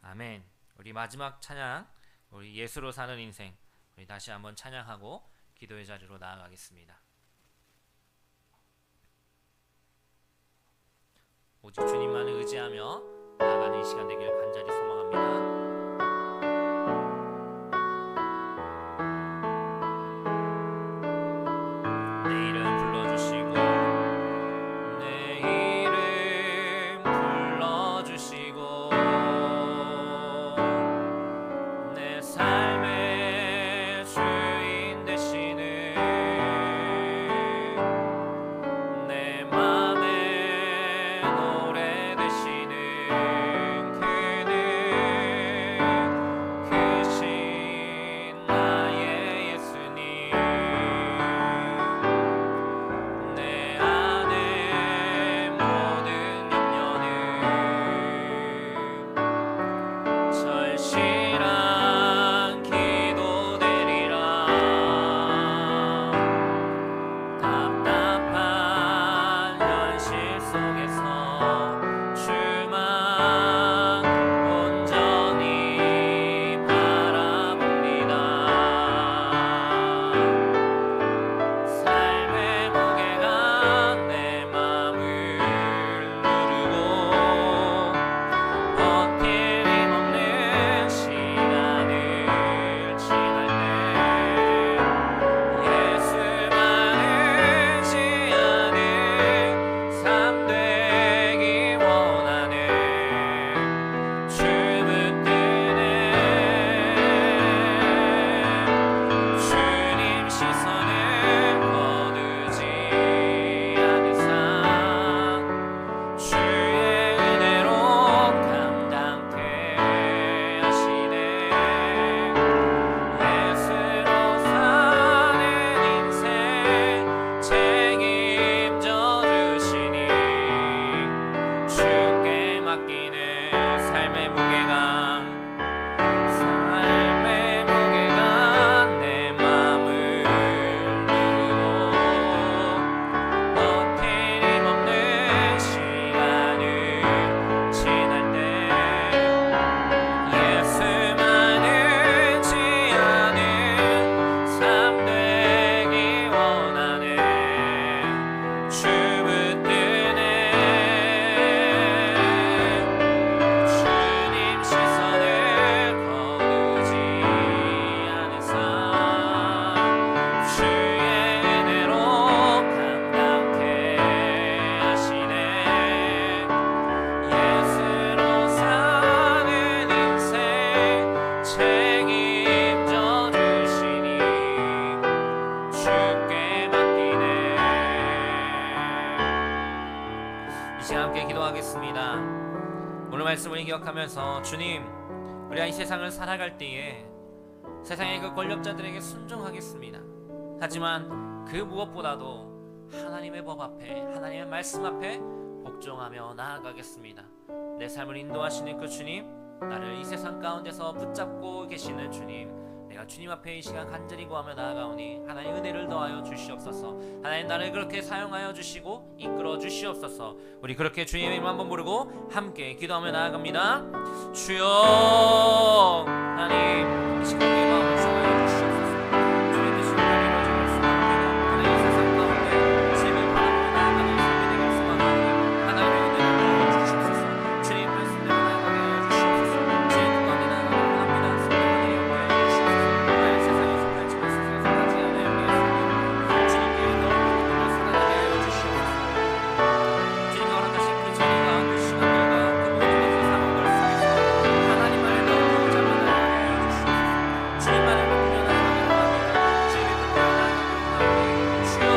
아멘. 우리 마지막 찬양, 우리 예수로 사는 인생, 우리 다시 한번 찬양하고 기도의 자리로 나아가겠습니다. 오직 주님만을 의지하며 나아가는 이 시간 되기를 간절히 소망합니다. 노래 되시는 그는 시간 함께 기도하겠습니다. 오늘 말씀을 기억하면서 주님, 우리가 이 세상을 살아갈 때에 세상의 그 권력자들에게 순종하겠습니다. 하지만 그 무엇보다도 하나님의 법 앞에, 하나님의 말씀 앞에 복종하며 나아가겠습니다. 내 삶을 인도하시는 그 주님, 나를 이 세상 가운데서 붙잡고 계시는 주님, 내가 주님 앞에 이 시간 간절히 구하며 나아가오니 하나님 은혜를 더하여 주시옵소서. 하나님 나를 그렇게 사용하여 주시고 이끌어 주시옵소서. 우리 그렇게 주님의 이름 한번 부르고 함께 기도하며 나아갑니다. 주여, 하나님 이 시간 우리의 마음을 사용하여 주시옵소서. 주의 뜻을 이루어질 수 없습니다. 하나님 이 세상 가운데 주님을 바라보며 나아가는 삶이 되길 소망하오니 하나님의 은혜를 더하여 주시옵소서. 주님 말씀대로 나아가게 하여 주시옵소서. 주의 뜻 가운데 나아가길 원합니다. 성령의 은혜 함께 하여 주시옵소서. 나의 세상에서 갈증을 세상에서 가지 않아요. 주님께 더 믿음을 살아가게 하여 주시옵소서. 주님이 허락하신 그 자리와 그 시간들과 그 모든 것의 상황들 속에서 하나님만을 더 붙잡아 나아가게 하여 주시옵소서. 주님만을 높이며 나아가길 원합니다. 주님을 붙들어 나아가길 원하오니 주여,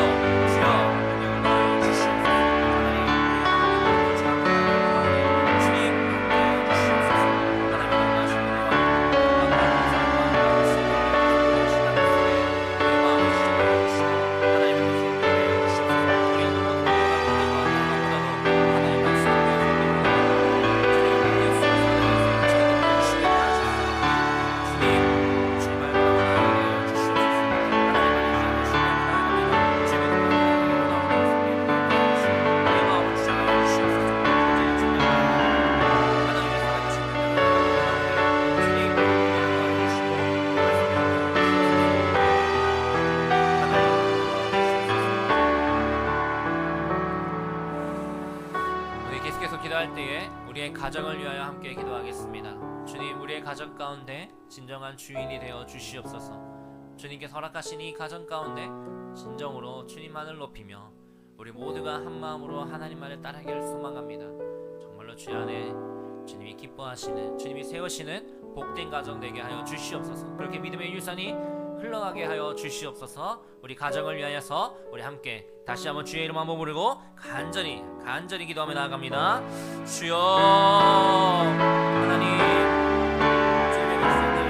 주여 능력을 더하여 주시옵소서. 하나님 우리의 주 앞에 나아가길 원하오니 주님 함께하여 주시옵소서. 하나님의 놀라신 은혜와 영광과 감사와 말씀을 우리의 시간 속에 우리의 마음을 주장하여 주시고 하나님의 뜻을 이루게 하여 주시옵소서. 우리의 모든 것보다 우리와 영광보다도 하나님 말씀 앞에 주님 예수 하나님의 최고의 주님이 하셨사오니 주님 주님을 바라보며 나아가게 하여 주시옵소서. 하나님 안에 주님의 나아갑니다. 주님의 뜻대로 나아가길 원하오니 우리의 마음을 주장하여 주시옵소서. 언제나 주님을 하나님의 살아계신 분들을 바라보며 주님 은혜를 더하여 주시고 말씀을 우리 계속해서 기도할 때에 우리의 가정을 위하여 함께 기도하겠습니다. 주님, 우리의 가정 가운데 진정한 주인이 되어 주시옵소서. 주님께서 허락하신 이 가정 가운데 진정으로 주님만을 높이며 우리 모두가 한 마음으로 하나님만을 따르기를 소망합니다. 정말로 주 안에 주님이 기뻐하시는, 주님이 세우시는 복된 가정 되게 하여 주시옵소서. 그렇게 믿음의 유산이 흘러가게 하여 주시옵소서. 우리 가정을 위하여서 우리 함께 다시 한번 주의 이름 한번 부르고 간절히 기도하며 나아갑니다. 주여, 하나님 주님의 백성들을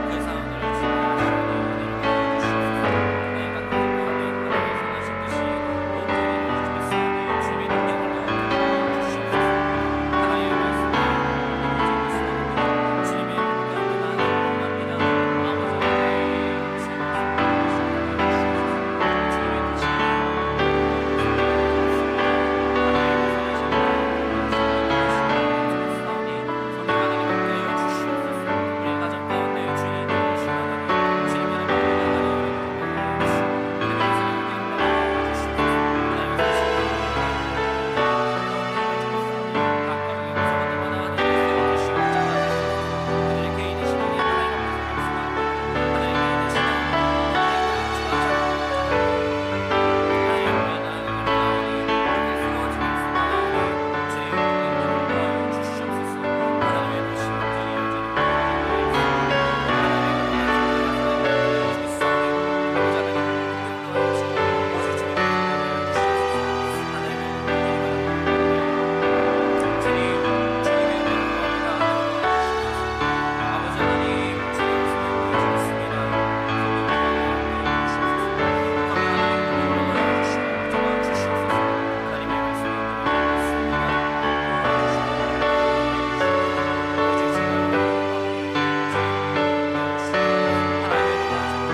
그 상황들을 지나가시는 은혜를 더하여 주시옵소서. 내가 그 가운데 하나님의 선하신 뜻이 온전히 이루어지겠사오니 주님의 능력을 더하여 주시옵소서. 하나님의 말씀을 이루어지고 있사옵니다. 주님의 이름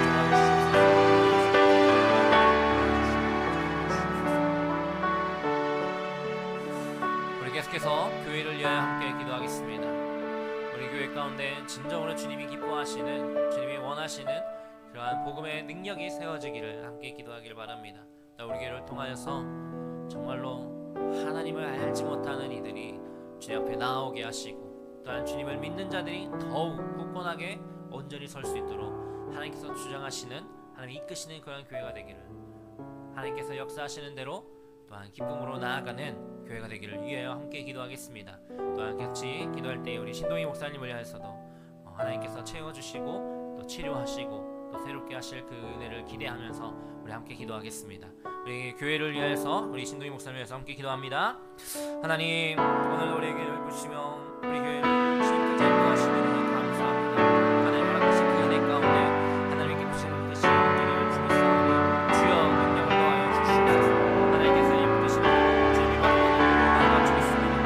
가운데 나아가길 원합니다. 아버지 주의 계속해서 교회를 위하여 함께 기도하겠습니다. 우리 교회 가운데 진정으로 주님이 기뻐하시는, 주님이 원하시는 그러한 복음의 능력이 세워지기를 함께 기도하기를 바랍니다. 우리 교회를 통하여서 정말로 하나님을 알지 못하는 이들이 주님 앞에 나오게 하시고, 또한 주님을 믿는 자들이 더욱 굳건하게 온전히 설 수 있도록 하나님께서 주장하시는, 하나님 이끄시는 그런 교회가 되기를, 하나님께서 역사하시는 대로 또한 기쁨으로 나아가는 교회가 되기를 위하여 함께 기도하겠습니다. 또한 같이 기도할 때 우리 신동희 목사님을 위해서도 하나님께서 채워주시고 또 치료하시고 또 새롭게 하실 그 은혜를 기대하면서 우리 우리 함께 기도하겠습니다. 우리 교회를 위해서 우리 신동희 목사를 위해서 함께 기도합니다. 하나님, 오늘 우리에게 보시며 우리 교회를 주님께서 인도하시는 것 감사합니다. 하나님 허락하신 그 은혜 가운데 하나님께 보시는 뜻이 온전히 주겠사오니 주여 능력을 더하여 주시옵소서. 하나님께서 이 뜻이 주님이 받는 주겠습니다.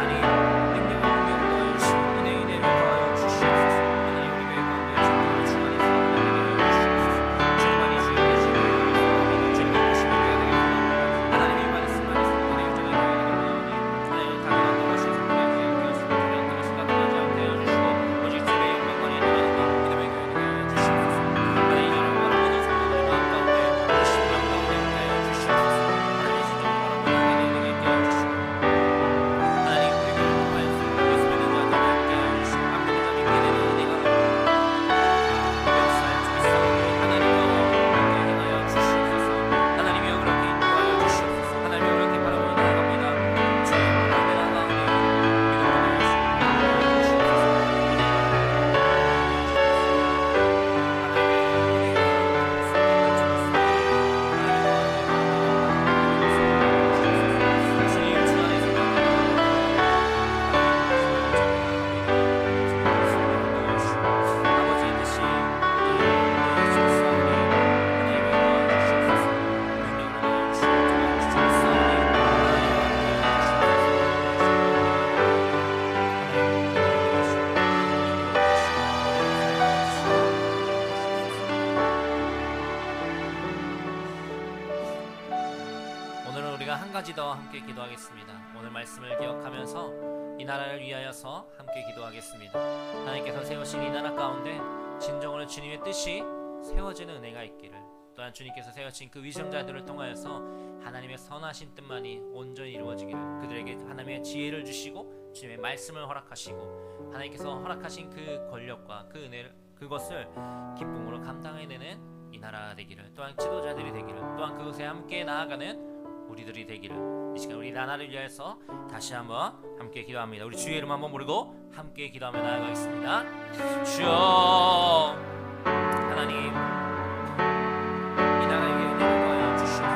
하나님 능력을 더하여 주시고 은혜를 더하여 주시옵소서. 하나님 우리 교회 가운데 진정한 주 안에서 하나님께 주시옵소서. 주님 안에 주여 계시는 주님 계시는 교회가 되겠습니다. 하나님의 말씀 안에서 은혜를 전하게 되겠나오니 하나님 당연한 것이 성령의 되었으며 그런 것이 나타나지 않게 하여 주시고 오직 주의 영광만이 드러나는 믿음의 교회가 되어 주시옵소서. 하나님 이전에 모든 성도들의 마음 가운데 십명 가운데 하여 주시옵소서. 하나님 진정으로 바라보는 은혜를 되게 하여 주시고 하나님 우리 교회를 통하여서 예수 믿는 자들을 함께 하여 주시고 안 믿는 자들에게 되는 은혜가 역사할 주겠사오니 하나님과 함께 행하여 주시옵소서. 하나님이여 그렇게 인도하여 주시옵소서. 하나님이여 그렇게 바라보며 나아갑니다. 주의 앞에 나아가오니 믿음으로 하여 오늘은 우리가 한 가지 더 함께 기도하겠습니다. 오늘 말씀을 기억하면서 이 나라를 위하여서 함께 기도하겠습니다. 하나님께서 세우신 이 나라 가운데 진정으로 주님의 뜻이 세워지는 은혜가 있기를, 또한 주님께서 세우신 그 위선자들을 통하여서 하나님의 선하신 뜻만이 온전히 이루어지기를, 그들에게 하나님의 지혜를 주시고 주님의 말씀을 허락하시고 하나님께서 허락하신 그 권력과 그 은혜를, 그것을 기쁨으로 감당해내는 이 나라가 되기를, 또한 지도자들이 되기를, 또한 그것에 함께 나아가는 우리들이 되기를, 이 시간 우리 나라를 위해서 다시 한번 함께 기도합니다. 우리 주의 이름 한번 부르고 함께 기도하며 나아가겠습니다. 주여 하나님, 이 나라에게 은혜를 더하여 주시옵소서.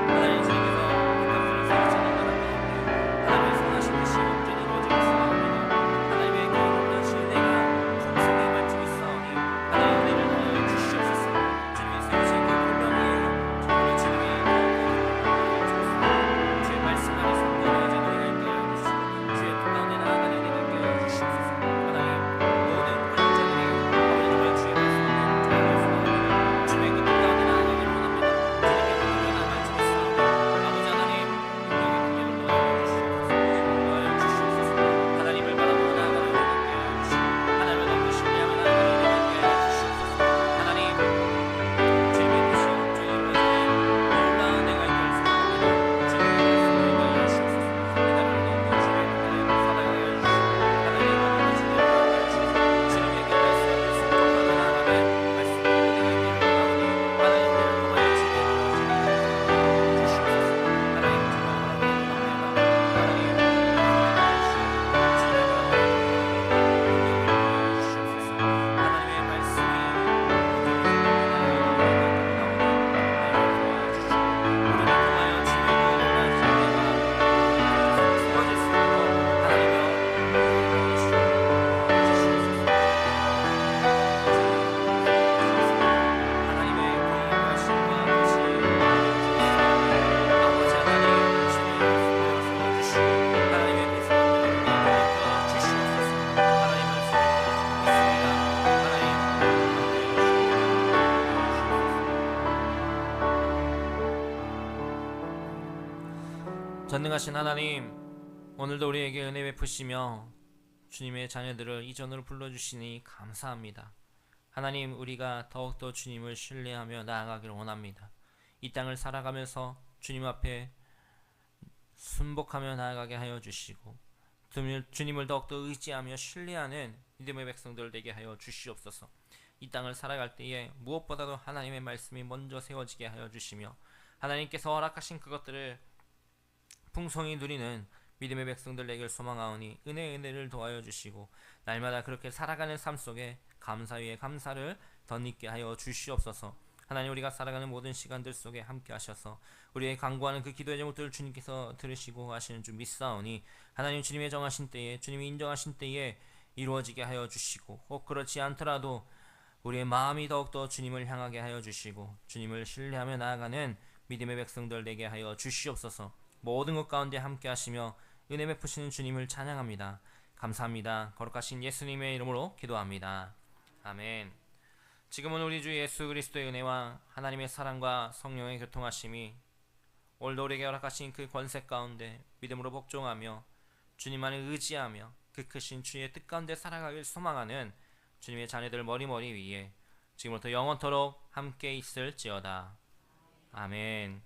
하나님 주님께서 이 땅을 세우시는 나라 가운데 하나님의 선하신 뜻이 온전히 이루어지겠사옵니다. 하나님의 그 놀라신 은혜가 풍성히 만지겠사오니 하나님의 은혜를 더하여 주시옵소서. 주님의 세우신 그 분명히 우리 주님의 주의 말씀 안에서 온전하게 은혜가 있게 하여 주시고 주의 뜻 가운데 나아가는 은혜가 있게 하여 주시옵소서. 하나님 모든 권력자들에게 아버지의 주의 말씀 안에 주님의 그 뜻 가운데 나아가기를 원합니다. 주님께 분명히 말씀하시사오니 아버지 하나님 능력의 능력을 더하여 주시옵소서. 은혜를 더하여 주시옵소서. 하나님을 바라보고 나아가는 은혜가 있게 하여 주시고 하나님을 너무 신뢰하며 나아가는 은혜가 있게 하여 주시옵소서. 하나님 주님의 뜻이 온전히 이루어지는 놀라운 은혜가 있게 하여 주시옵소서. 주님의 말씀을 인도하여 주시옵소서. 이 나라를 너무 주의 뜻대로 살아가게 하여 주시고 하나님의 원하는 진리를 하게 하여 주시고 주님의 그 말씀을 순종하며 나아가는 말씀을 은혜가 있기를 원하오니 하나님 우리를 통하여 주의 이름을 주시옵소서. 하나님 정말 바라보는 은혜가 하나님 하나님의 말씀이 우리를 통하여 주의 놀라신 은혜가 세워질 수 있도록 하나님의 그 말씀과 같이 아버지 하나님 주님의 말씀을 주시고 하나님의 그 사랑을 우리에게 주시옵소서. 하나님 말씀을 믿습니다. 하나님 전능하신 하나님, 오늘도 우리에게 은혜 베푸시며 주님의 자녀들을 이전으로 불러주시니 감사합니다. 하나님, 우리가 더욱더 주님을 신뢰하며 나아가기를 원합니다. 이 땅을 살아가면서 주님 앞에 순복하며 나아가게 하여 주시고 주님을 더욱더 의지하며 신뢰하는 믿음의 백성들 되게 하여 주시옵소서. 이 땅을 살아갈 때에 무엇보다도 하나님의 말씀이 먼저 세워지게 하여 주시며 하나님께서 허락하신 그것들을 풍성히 누리는 믿음의 백성들 되길 소망하오니 은혜를 도와여 주시고 날마다 그렇게 살아가는 삶 속에 감사 위에 감사를 덧입게 하여 주시옵소서. 하나님, 우리가 살아가는 모든 시간들 속에 함께 하셔서 우리의 간구하는 그 기도의 제목들을 주님께서 들으시고 하시는 줄 믿사오니 하나님, 주님의 정하신 때에, 주님이 인정하신 때에 이루어지게 하여 주시고, 혹 그렇지 않더라도 우리의 마음이 더욱더 주님을 향하게 하여 주시고 주님을 신뢰하며 나아가는 믿음의 백성들 되게 하여 주시옵소서. 모든 것 가운데 함께 하시며 은혜 베푸시는 주님을 찬양합니다. 감사합니다. 거룩하신 예수님의 이름으로 기도합니다. 아멘. 지금은 우리 주 예수 그리스도의 은혜와 하나님의 사랑과 성령의 교통하심이 오늘도 우리에게 허락하신 그 권세 가운데 믿음으로 복종하며 주님만을 의지하며 그 크신 주의 뜻 가운데 살아가길 소망하는 주님의 자녀들 머리머리 위에 지금부터 영원토록 함께 있을지어다. 아멘.